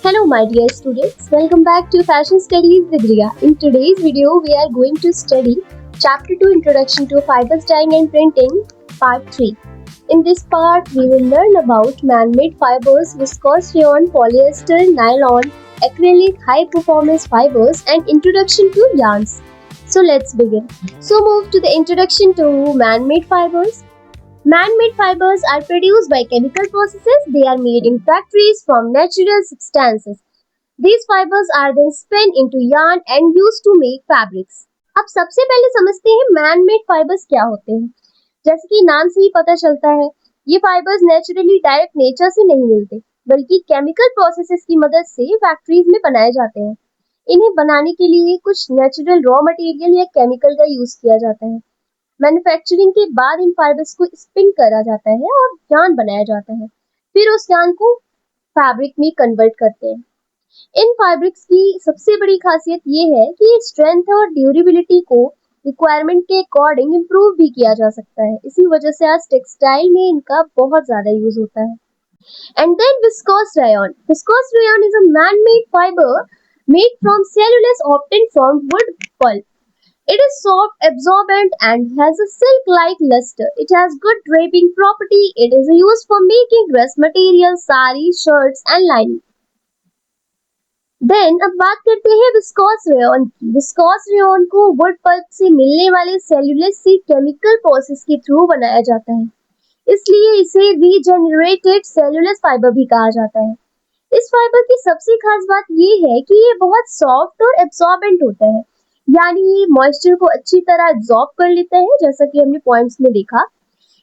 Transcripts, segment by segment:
Hello, my dear students. Welcome back to Fashion Studies with Riya. In today's video, we are going to study Chapter 2 Introduction to Fibers Dyeing and Printing, Part 3. In this part, we will learn about man-made fibers, viscose rayon, polyester, nylon, acrylic, high-performance fibers, and introduction to yarns. So let's begin. So move to the introduction to man-made fibers. Man-made fibers are produced by chemical processes. They are made in factories from natural substances. These fibers are then spun into yarn and used to make fabrics. अब सबसे पहले समझते हैं man made fibres क्या होते हैं। जैसे कि नाम से ही पता चलता है, ये फाइबर्स नेचुरली डायरेक्ट नेचर से नहीं मिलते, बल्कि केमिकल प्रोसेसेस की मदद से फैक्ट्रीज में बनाए जाते हैं। इन्हें बनाने के लिए कुछ नेचुरल रॉ मटेरियल या केमिकल का यूज किया जाता है। मैन्युफैक्चरिंग के बाद इन फाइबर्स को स्पिन करा जाता है और yarn बनाया जाता है। फिर उस yarn को फैब्रिक में कन्वर्ट करते हैं। इन फैब्रिक्स की सबसे बड़ी खासियत ये है कि स्ट्रेंथ और ड्यूरेबिलिटी को रिक्वायरमेंट के अकॉर्डिंग इम्प्रूव भी किया जा सकता है। इसी वजह से आज टेक्सटाइल में इनका बहुत ज्यादा यूज होता है। And then viscose rayon. Viscose rayon is a man-made fiber made from cellulose obtained from wood pulp. It is soft, absorbent, and has a silk-like luster. It has good draping property. It is used for making dress materials, saris, shirts, and lining. Then अब बात करते हैं viscose rayon की। Viscose rayon को wood pulp से मिलने वाले cellulose से केमिकल प्रोसेस के थ्रू बनाया जाता है, इसलिए इसे रीजेनरेटेड सेल्यूलोज फाइबर भी कहा जाता है। इस फाइबर की सबसे खास बात ये है कि ये बहुत सॉफ्ट और एब्सॉर्बेंट होता है, यानी ये मॉइस्चर को अच्छी तरह एब्सॉर्ब कर लेता है, जैसा कि हमने पॉइंट्स में देखा।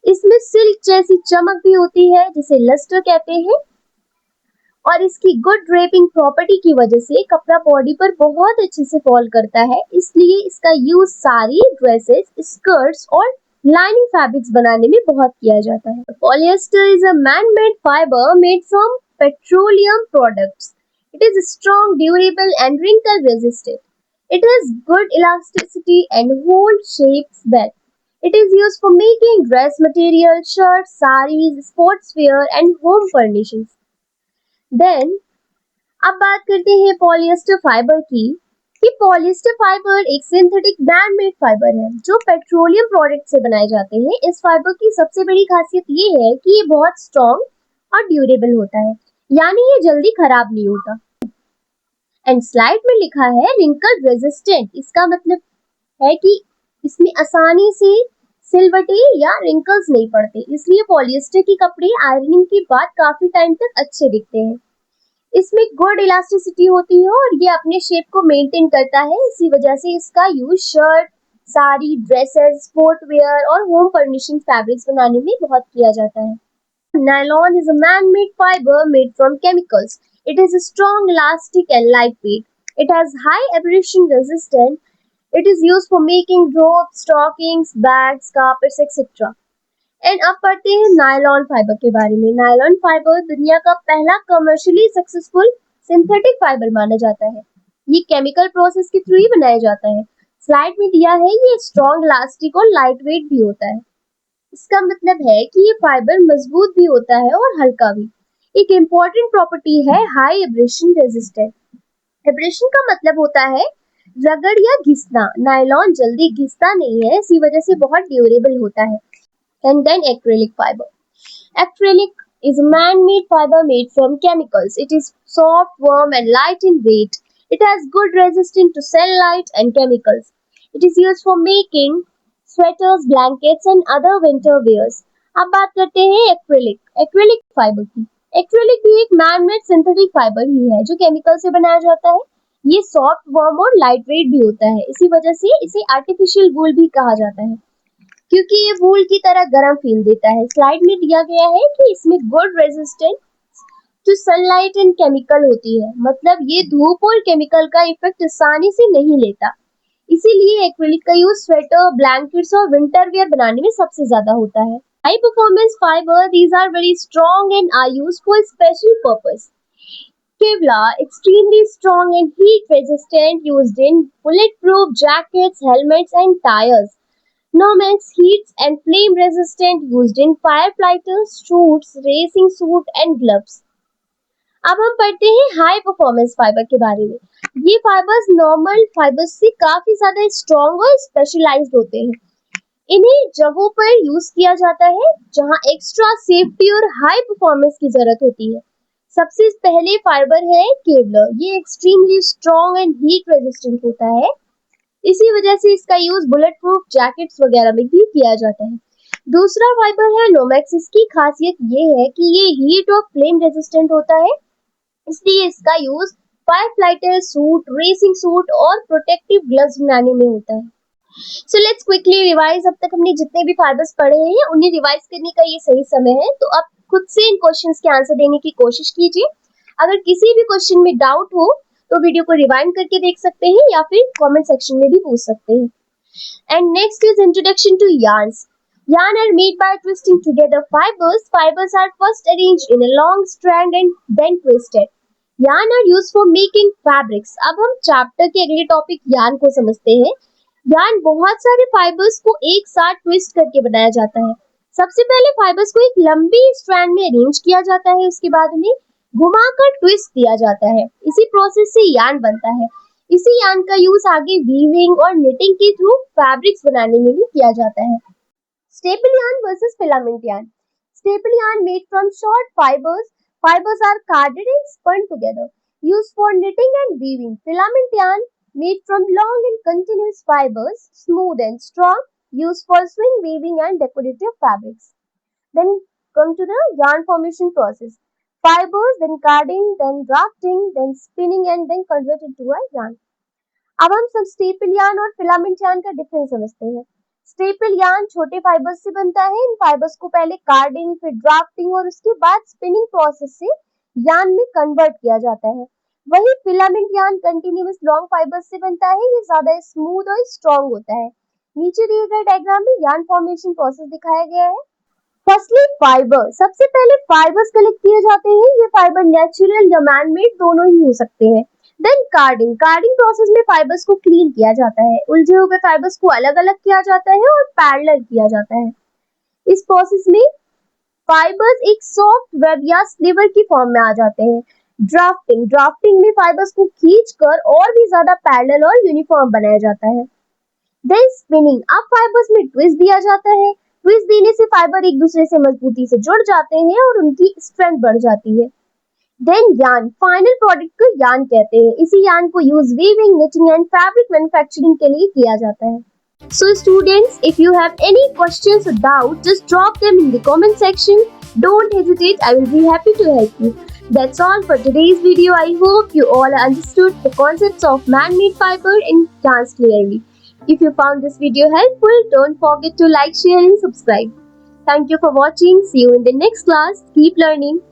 इसमें सिल्क जैसी चमक भी होती है, जिसे लस्टर कहते हैं, और इसकी गुड ड्रेपिंग प्रॉपर्टी की वजह से कपड़ा बॉडी पर बहुत अच्छे से फॉल करता है, इसलिए इसका यूज साड़ी, ड्रेसेस, स्कर्ट्स और लाइनिंग फैब्रिक्स बनाने में बहुत किया जाता है। Polyester is a man made fibre made from petroleum products. It is strong, durable and wrinkle resistant. It has good elasticity and hold shapes well. It is used for making dress material, shirts, saris, sportswear and home furnishings. Then अब बात करते हैं polyester fibre की कि polyester fibre एक synthetic man made fibre है जो petroleum product से बनाए जाते हैं। इस फाइबर की सबसे बड़ी खासियत ये है कि ये बहुत स्ट्रॉन्ग और ड्यूरेबल होता है, यानी ये जल्दी खराब नहीं होता। एंड स्लाइड में लिखा है रिंकल रेजिस्टेंट। इसका मतलब है कि इसमें आसानी से सिलवटे या रिंकल्स नहीं पड़ते, इसलिए पॉलिएस्टर के कपड़े आयरनिंग के बाद काफी टाइम तक अच्छे दिखते हैं। इसमें गुड इलास्टिसिटी होती है और ये अपने शेप को मेंटेन करता है, इसी वजह से इसका यूज शर्ट, साड़ी, ड्रेसेस, स्पोर्टवेयर और होम फर्निशिंग फैब्रिक्स बनाने में बहुत किया जाता है। Nylon is a man-made fibre made from chemicals. It is strong, elastic and lightweight. It has high abrasion resistance. It is used for making ropes, stockings, bags, carpets, etc. And अब पढ़ते हैं nylon fibre के बारे में। Nylon fibre दुनिया का पहला commercially successful synthetic fibre माना जाता है। ये केमिकल प्रोसेस के थ्रू ही बनाया जाता है। स्लाइड में दिया है ये स्ट्रॉन्ग, इलास्टिक और लाइट वेट भी होता है। इसका मतलब है कि ये फाइबर मजबूत भी होता है और हल्का भी। एक इम्पोर्टेंट प्रॉपर्टी है हाई एब्रेशन रेजिस्टेंट। एब्रेशन का मतलब होता है रगड़ या घिसना। नायलॉन जल्दी घिसता नहीं है, इसी वजह से बहुत ड्यूरेबल होता है। And then acrylic fiber. Acrylic is a man-made fiber made from chemicals. It is soft, warm and light in weight. It has good resistance to sunlight and chemicals. It is used for making sweaters, blankets and other winter wears. अब बात करते हैं acrylic fibre की। Acrylic भी एक man-made synthetic fibre ही है जो chemical से बनाया जाता है। ये सॉफ्ट, वार्म और लाइट वेट भी होता है, इसी वजह से इसे आर्टिफिशियल वूल भी कहा जाता है, क्योंकि ये वूल की तरह गर्म फील देता है। स्लाइड में दिया गया है कि इसमें good resistance to sunlight and chemical होती है, मतलब ये धूप और केमिकल का इफेक्ट आसानी से नहीं लेता, इसीलिए एक्रिलिक का यूज स्वेटर, ब्लैंकेट्स और विंटर वेयर बनाने में सबसे ज्यादा होता है। High performance fibre, these are very strong and are used for special purpose. Kevlar, extremely strong and heat resistant, used in bulletproof jackets, helmets and tires. Nomex, heat and flame resistant, used in firefighters, suits, racing suit and gloves. अब हम पढ़ते हैं high performance fibre के बारे में। ये fibres normal fibres से काफी ज्यादा स्ट्रॉन्ग और स्पेशलाइज्ड होते हैं। इन्हीं जगहों पर यूज किया जाता है जहां एक्स्ट्रा सेफ्टी और हाई परफॉर्मेंस की जरूरत होती है। सबसे पहले फाइबर है केवलर। ये extremely strong and heat resistant होता है। इसी वजह से इसका यूज बुलेट प्रूफ जैकेट्स वगैरह में भी किया जाता है। दूसरा फाइबर है नोमैक्स। इसकी खासियत ये है कि ये हीट और फ्लेम रेजिस्टेंट होता है, इसलिए इसका use fire fighter suit, racing suit और प्रोटेक्टिव ग्लव्स बनाने में होता है। So let's quickly revise. अब तक हमने जितने भी फाइबर्स पढ़े हैं उन्हें रिवाइज करने का ये सही समय है। तो अब खुद से इन क्वेश्चंस के आंसर देने की कोशिश कीजिए। अगर किसी भी क्वेश्चन में डाउट हो तो वीडियो को रिवाइंड करके देख सकते हैं या फिर कमेंट सेक्शन में भी पूछ सकते हैं। And next is introduction to yarns. Yarn are made by twisting together fibers. Fibers are first arranged in a long strand and then twisted. Yarn are used for making fabrics. अब हम chapter के अगले topic yarn को समझते हैं। yarn बहुत सारे fibres को एक साथ ट्विस्ट करके बनाया जाता है। सबसे पहले फाइबर्स को एक लंबी स्ट्रैंड में अरेंज किया जाता है, उसके बाद उन्हें घुमाकर ट्विस्ट दिया जाता है। इसी प्रोसेस से yarn बनता है। इसी yarn का यूज आगे वीविंग और निटिंग के थ्रू फैब्रिक्स बनाने में भी किया जाता है। Staple yarn versus filament yarn. Staple yarn made from short fibers. Fibers are carded and spun together, used for knitting and weaving. Filament yarn made from long and continuous fibers, smooth and strong, used for swing weaving and decorative fabrics. Then come to the yarn formation process. Fibers, then carding, then drafting, then spinning and then converted to a yarn. अब हम सब staple yarn और filament yarn का difference समझते हैं। Staple yarn छोटे fibres से बनता है। इन फाइबर्स को पहले कार्डिंग, फिर ड्राफ्टिंग और उसके बाद स्पिनिंग प्रोसेस से यार्न में कन्वर्ट किया जाता है। वही filament yarn continuous long fibres से बनता है। ये ज्यादा स्मूथ और स्ट्रॉन्ग होता है। नीचे दिए गए डायग्राम में यार्न फॉर्मेशन प्रोसेस दिखाया गया है। Firstly fibre. सबसे पहले फाइबर्स कलेक्ट किए जाते हैं। ये फाइबर नेचुरल या मैनमेड दोनों ही हो सकते हैं। Then carding. कार्डिंग प्रोसेस में फाइबर्स को क्लीन किया जाता है। उलझे हुए फाइबर्स को अलग अलग किया जाता है और पैरेलल किया जाता है। इस प्रोसेस में फाइबर्स एक सॉफ्ट वेब या स्लीवर की फॉर्म में आ जाते हैं। ड्राफ्टिंग। ड्राफ्टिंग में फाइबर्स को खींचकर और भी ज्यादा पैरेलल और यूनिफॉर्म बनाया जाता है। Then spinning. अब फाइबर्स में ट्विस्ट दिया जाता है। ट्विस्ट देने से फाइबर एक दूसरे से मजबूती से जुड़ जाते हैं और उनकी स्ट्रेंथ बढ़ जाती है। Then yarn. फाइनल प्रोडक्ट को यार्न कहते हैं। इसी यार्न को use weaving, knitting and fabric manufacturing के लिए किया जाता है। So students, if you have any questions or doubt, just drop them in the comment section. Don't hesitate, I will be happy to help you. That's all for today's video. I hope you all understood the concepts of man-made fiber and yarns clearly. If you found this video helpful, don't forget to like, share and subscribe. Thank you for watching. See you in the next class. Keep learning.